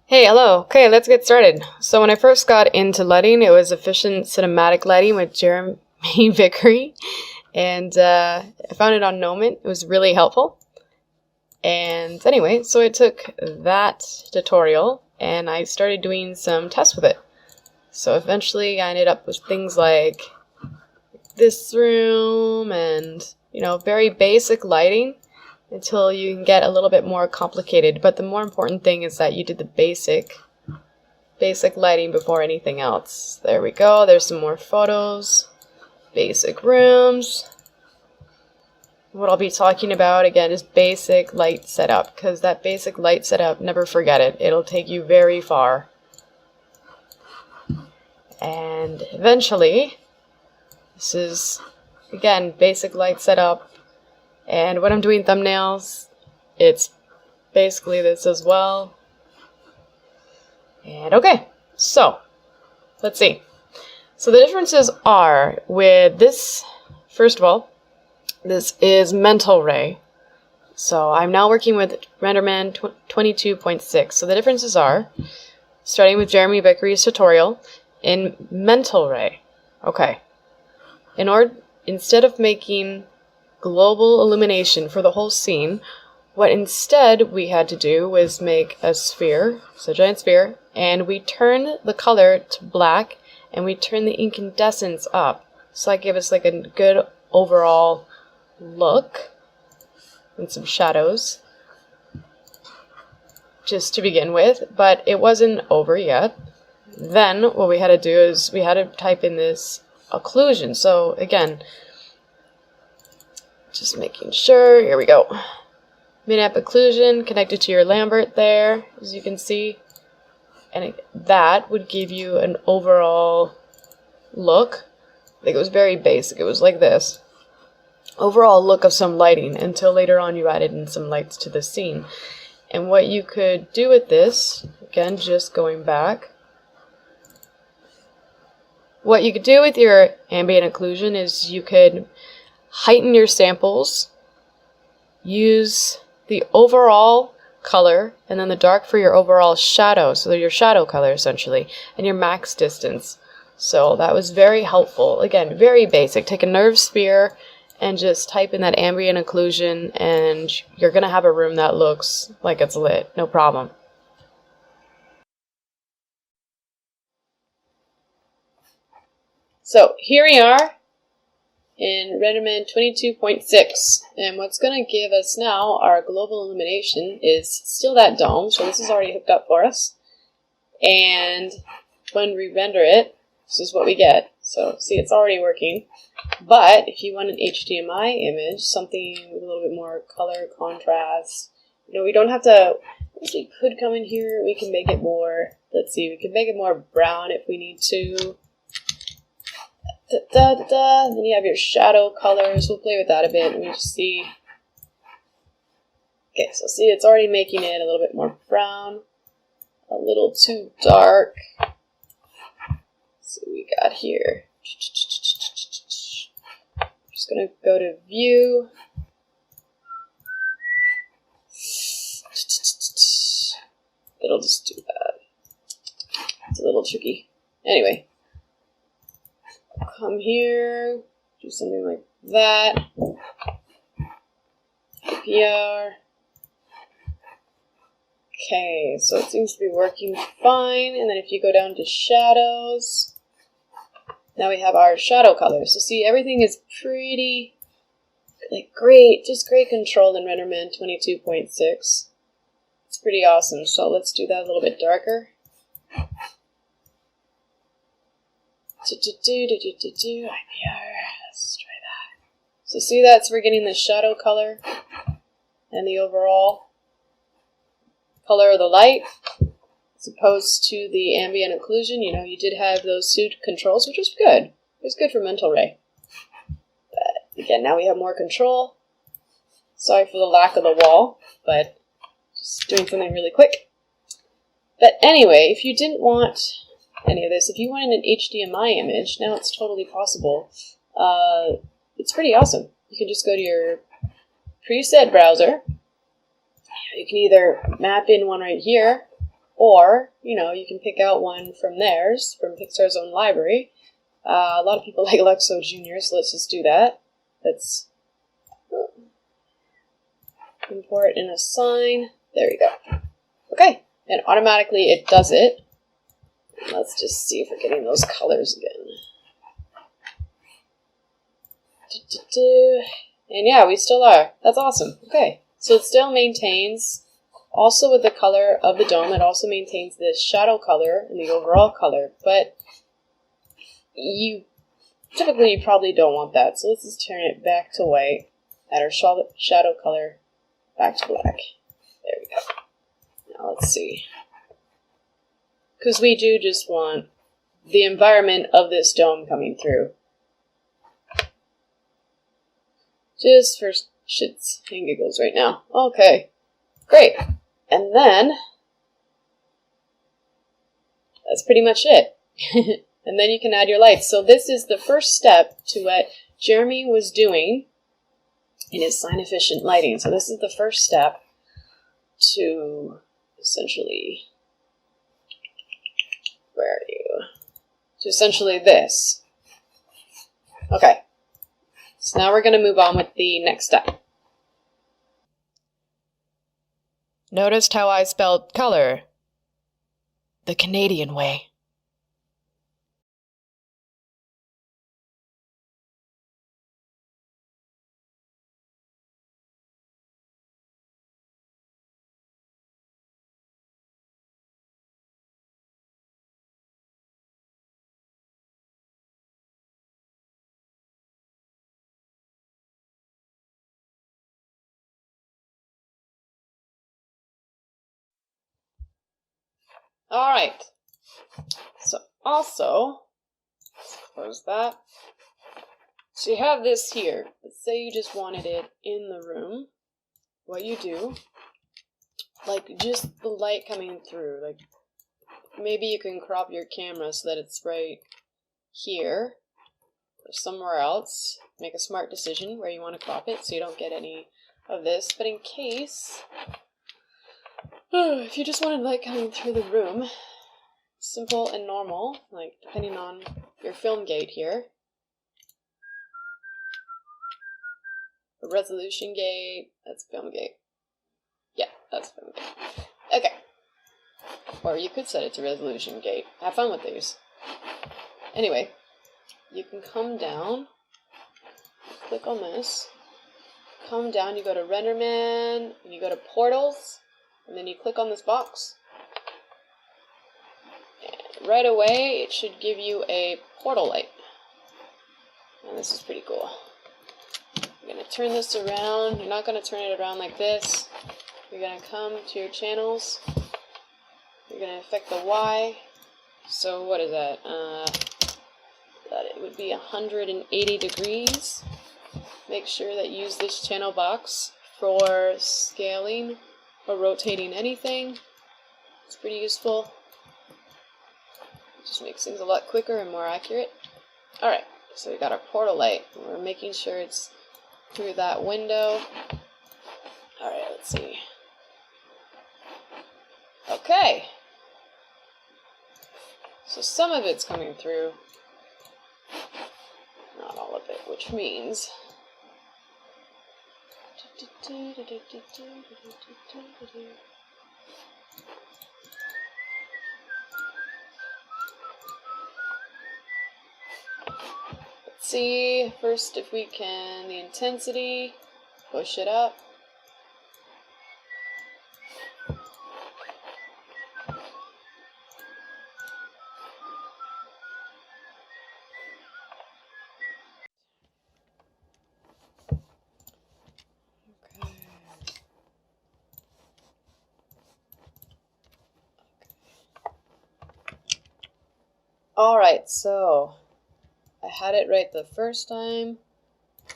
Hey, hello. Okay, let's get started. So when I first got into lighting, it was efficient cinematic lighting with Jeremy Vickery, and I found it on Gnomon. It was really helpful. And anyway, so I took that tutorial and I started doing some tests with it. So eventually I ended up with things like this room and, very basic lighting until you can get a little bit more complicated. But the more important thing is that you did the basic lighting before anything else. There we go. There's some more photos. Basic rooms. What I'll be talking about again is basic light setup, because that basic light setup, never forget it. It'll take you very far. And eventually, this is again basic light setup. And when I'm doing thumbnails, it's basically this as well. And okay, so let's see. So the differences are with this, first of all, this is Mental Ray. So I'm now working with Renderman 22.6. So the differences are, starting with Jeremy Vickery's tutorial, in Mental Ray. Okay. Instead of making global illumination for the whole scene, what instead we had to do was make a sphere, so a giant sphere, and we turn the color to black and we turn the incandescence up. So that gave us like a good overall look and some shadows just to begin with, but it wasn't over yet. Then what we had to do is we had to type in this occlusion. So again, just making sure, here we go. Min-amp occlusion connected to your Lambert there, as you can see. And that would give you an overall look. I think it was very basic. It was like this. Overall look of some lighting until later on you added in some lights to the scene. And what you could do with this, again, just going back, what you could do with your ambient occlusion is you could heighten your samples, use the overall color, and then the dark for your overall shadow, so your shadow color essentially, and your max distance. So that was very helpful. Again, very basic. Take a nerve sphere and just type in that ambient occlusion and you're going to have a room that looks like it's lit. No problem. So here we are in Renderman 22.6, and what's going to give us now our global illumination is still that dome, so this is already hooked up for us, and when we render it, this is what we get. So see, it's already working, but if you want an HDMI image, something with a little bit more color contrast, we don't have to, we could come in here, we can make it more, let's see, we can make it more brown if we need to. Then you have your shadow colors. We'll play with that a bit and we just see. Okay, so see, it's already making it a little bit more brown, a little too dark. So we got here. I'm just gonna go to view. It'll just do that. It's a little tricky. Anyway. Come here, do something like that. APR. Okay, so it seems to be working fine. And then if you go down to shadows, now we have our shadow colors. So see, everything is pretty, great, just great control in Renderman 22.6. It's pretty awesome. So let's do that a little bit darker. IPR. Let's try that. So see that? So we're getting the shadow color and the overall color of the light as opposed to the ambient occlusion. You did have those two controls, which was good. It was good for Mental Ray. But again, now we have more control. Sorry for the lack of the wall, but just doing something really quick. But anyway, if you didn't want any of this, if you wanted an HDMI image, now it's totally possible. It's pretty awesome. You can just go to your preset browser. You can either map in one right here, Or, you know, you can pick out one from theirs, from Pixar's own library. A lot of people like Luxo Jr., so let's just do that. Let's import and assign. There we go. Okay, and automatically it does it. Let's just see if we're getting those colors again. And yeah, we still are. That's awesome. Okay, so it still maintains, also with the color of the dome, it also maintains the shadow color and the overall color, but you probably don't want that. So let's just turn it back to white, add our shadow color back to black. There we go. Now let's see. Because we do just want the environment of this dome coming through. Just for shits and giggles right now. Okay, great. And then, that's pretty much it. And then you can add your lights. So this is the first step to what Jeremy was doing in his sign efficient lighting. So this is the first step to essentially, where are you? To essentially this. Okay. So now we're going to move on with the next step. Noticed how I spelled color the Canadian way. Alright, so also, let's close that. So you have this here. Let's say you just wanted it in the room. What you do, like just the light coming through, like maybe you can crop your camera so that it's right here or somewhere else. Make a smart decision where you want to crop it so you don't get any of this. But in case, if you just wanted light coming through the room, simple and normal, like depending on your film gate here. A resolution gate, that's film gate. Yeah, that's film gate. Okay. Or you could set it to resolution gate. Have fun with these. Anyway, you can come down, click on this, come down, you go to Renderman, and you go to Portals, and then you click on this box. And right away, it should give you a portal light. And this is pretty cool. You're going to turn this around. You're not going to turn it around like this. You're going to come to your channels. You're going to affect the Y. So what is that? That it would be 180 degrees. Make sure that you use this channel box for scaling or rotating anything. It's pretty useful. It just makes things a lot quicker and more accurate. Alright, so we got our portal light. We're making sure it's through that window. Alright, let's see. Okay. So some of it's coming through. Not all of it, which means... Let's see, first if we can, the intensity, push it up. Alright, so I had it right the first time.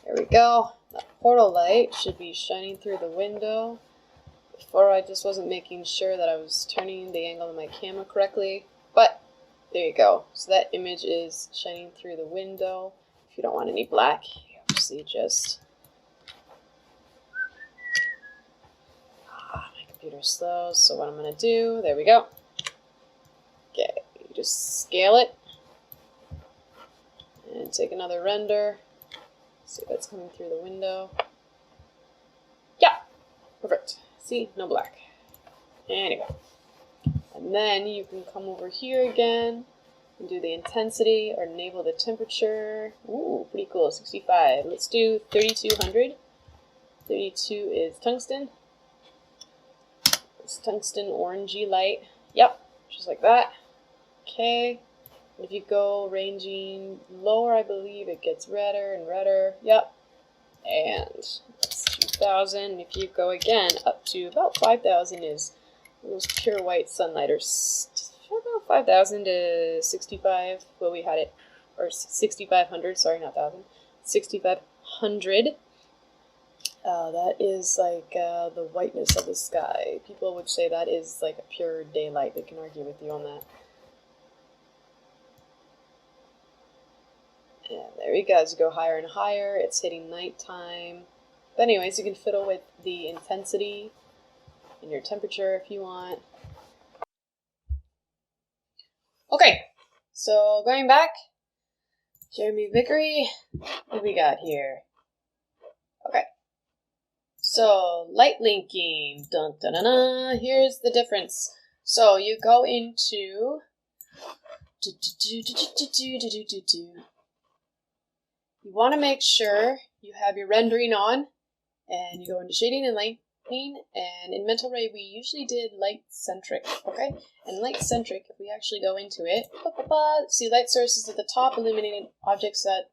There we go. That portal light should be shining through the window. Before I just wasn't making sure that I was turning the angle of my camera correctly. But there you go. So that image is shining through the window. If you don't want any black, you obviously just... my computer's slow, so what I'm going to do, there we go. just scale it and take another render. See if that's coming through the window. Yeah, perfect. See, no black. Anyway, and then you can come over here again and do the intensity or enable the temperature. Ooh, pretty cool, 65. Let's do 3200. 32 is tungsten. It's tungsten orangey light. Yep, just like that. Okay. And if you go ranging lower, I believe it gets redder and redder. Yep. And that's 2000. If you go again up to about 5000 is those pure white sunlight, or about 5000 to 65. Well, we had it, or 6500. Sorry, not 1000. 6500. That is like the whiteness of the sky. People would say that is like a pure daylight. They can argue with you on that. And there you go. As you go higher and higher, it's hitting nighttime. But anyways, you can fiddle with the intensity and your temperature if you want. Okay, so going back, Jeremy Vickery, what do we got here? Okay, so light linking, dun dun dun dun. Here's the difference. So you go into you want to make sure you have your rendering on, and you go into shading and lighting, and in Mental Ray we usually did light centric, okay? And light centric, if we actually go into it, see light sources at the top, illuminated objects at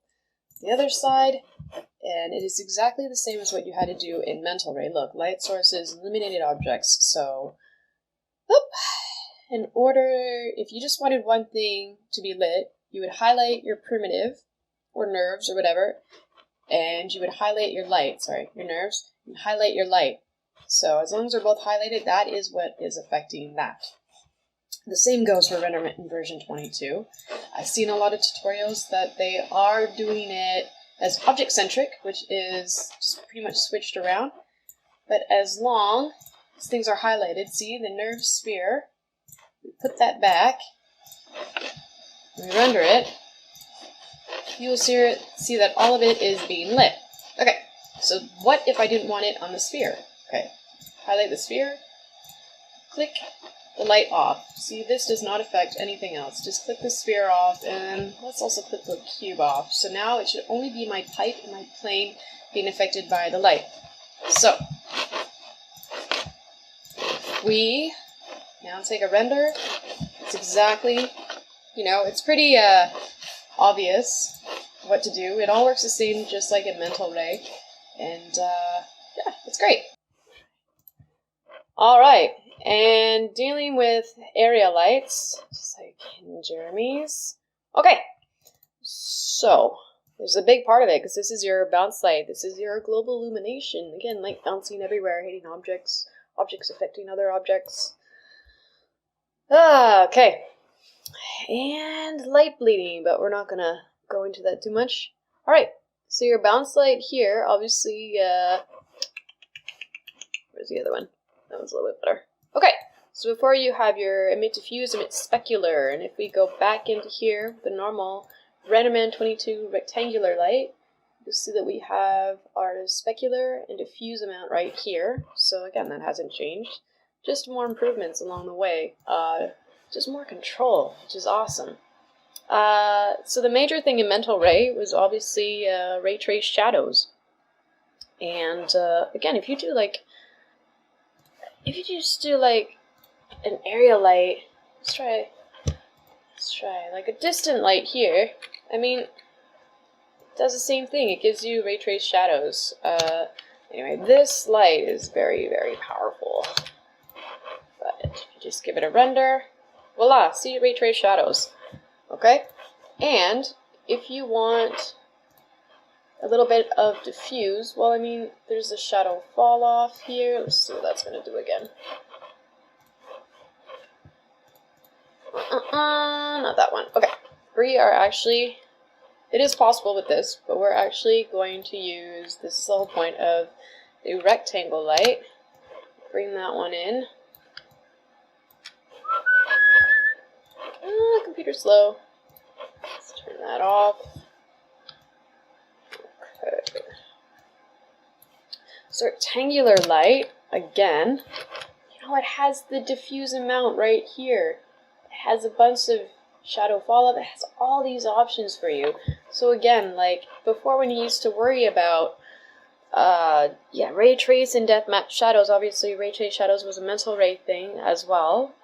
the other side, and it is exactly the same as what you had to do in Mental Ray. Look, light sources, illuminated objects, so in order, if you just wanted one thing to be lit, you would highlight your primitive, or nerves, or whatever, and you would highlight your light, your nerves, and highlight your light. So as long as they're both highlighted, that is what is affecting that. The same goes for Renderman in version 22. I've seen a lot of tutorials that they are doing it as object-centric, which is just pretty much switched around. But as long as things are highlighted, see the nerve sphere, we put that back, we render it, you will see that all of it is being lit. Okay, so what if I didn't want it on the sphere? Okay, highlight the sphere, click the light off. See, this does not affect anything else. Just click the sphere off, and let's also click the cube off. So now it should only be my pipe and my plane being affected by the light. So, we now take a render. It's exactly, it's pretty obvious what to do. It all works the same, just like in Mental Ray, and yeah, it's great. All right, and dealing with area lights, just like in Jeremy's. Okay, so there's a big part of it, because this is your bounce light. This is your global illumination. Again, light bouncing everywhere, hitting objects, objects affecting other objects. Okay. And light bleeding, but we're not gonna go into that too much. Alright, so your bounce light here, obviously, where's the other one? That one's a little bit better. Okay, so before you have your emit diffuse, emit specular, and if we go back into here, the normal Renderman 22 rectangular light, you'll see that we have our specular and diffuse amount right here. So again, that hasn't changed. Just more improvements along the way. Just more control, which is awesome. So the major thing in Mental Ray was obviously ray trace shadows. And again, if you just do like an area light, let's try like a distant light here. I mean, it does the same thing. It gives you ray trace shadows. Anyway, this light is very, very powerful. But if you just give it a render, voila, see ray trace shadows. Okay? And if you want a little bit of diffuse, well, I mean, there's a shadow fall off here. Let's see what that's going to do again. Not that one. Okay. We are actually, it is possible with this, but we're actually going to use, this is the whole point of a rectangle light. Bring that one in. computer's slow. Let's turn that off. Okay. So rectangular light, again, you know, it has the diffuse amount right here. It has a bunch of shadow fallout. It has all these options for you. So again, like before, when you used to worry about ray trace and depth map shadows, obviously ray trace shadows was a mental ray thing as well.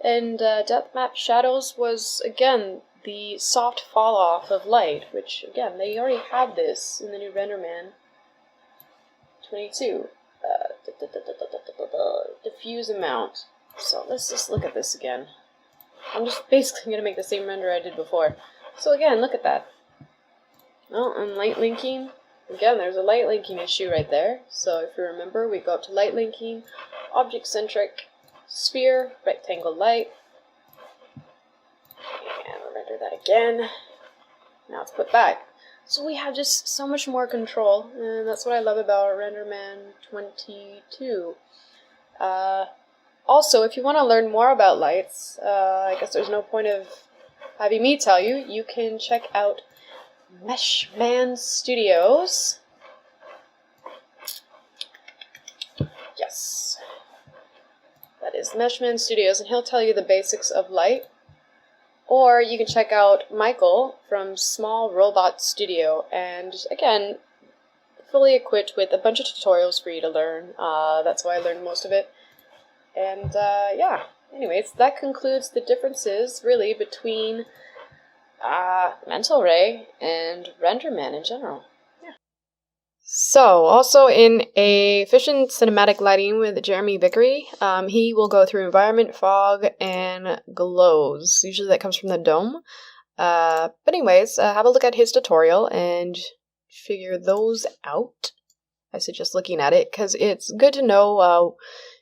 And depth map shadows was, again, the soft fall off of light, which, again, they already have this in the new Renderman 22. Diffuse amount. So let's just look at this again. I'm just basically going to make the same render I did before. So again, look at that. Oh, and light linking. Again, there's a light linking issue right there. So if you remember, we go up to light linking, object centric, sphere, rectangle light. And we'll render that again. Now it's put back. So we have just so much more control, and that's what I love about Renderman 22. Also, if you want to learn more about lights, I guess there's no point of having me tell you, you can check out Meshman Studios. Yes. That is Meshman Studios, and he'll tell you the basics of light. Or you can check out Michael from Small Robot Studio, and again, fully equipped with a bunch of tutorials for you to learn. That's why I learned most of it. And yeah, anyways, that concludes the differences, really, between Mental Ray and Renderman in general. Yeah. So, also in a efficient cinematic lighting with Jeremy Vickery, he will go through environment, fog, and glows. Usually that comes from the dome. But anyways, have a look at his tutorial and figure those out. I suggest looking at it, because it's good to know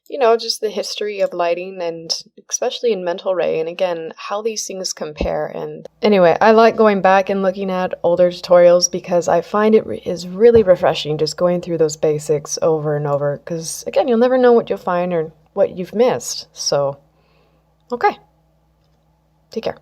you know, just the history of lighting, and especially in Mental Ray, and again, how these things compare. And anyway, I like going back and looking at older tutorials because I find it is really refreshing just going through those basics over and over, because again, you'll never know what you'll find or what you've missed. So, okay. Take care.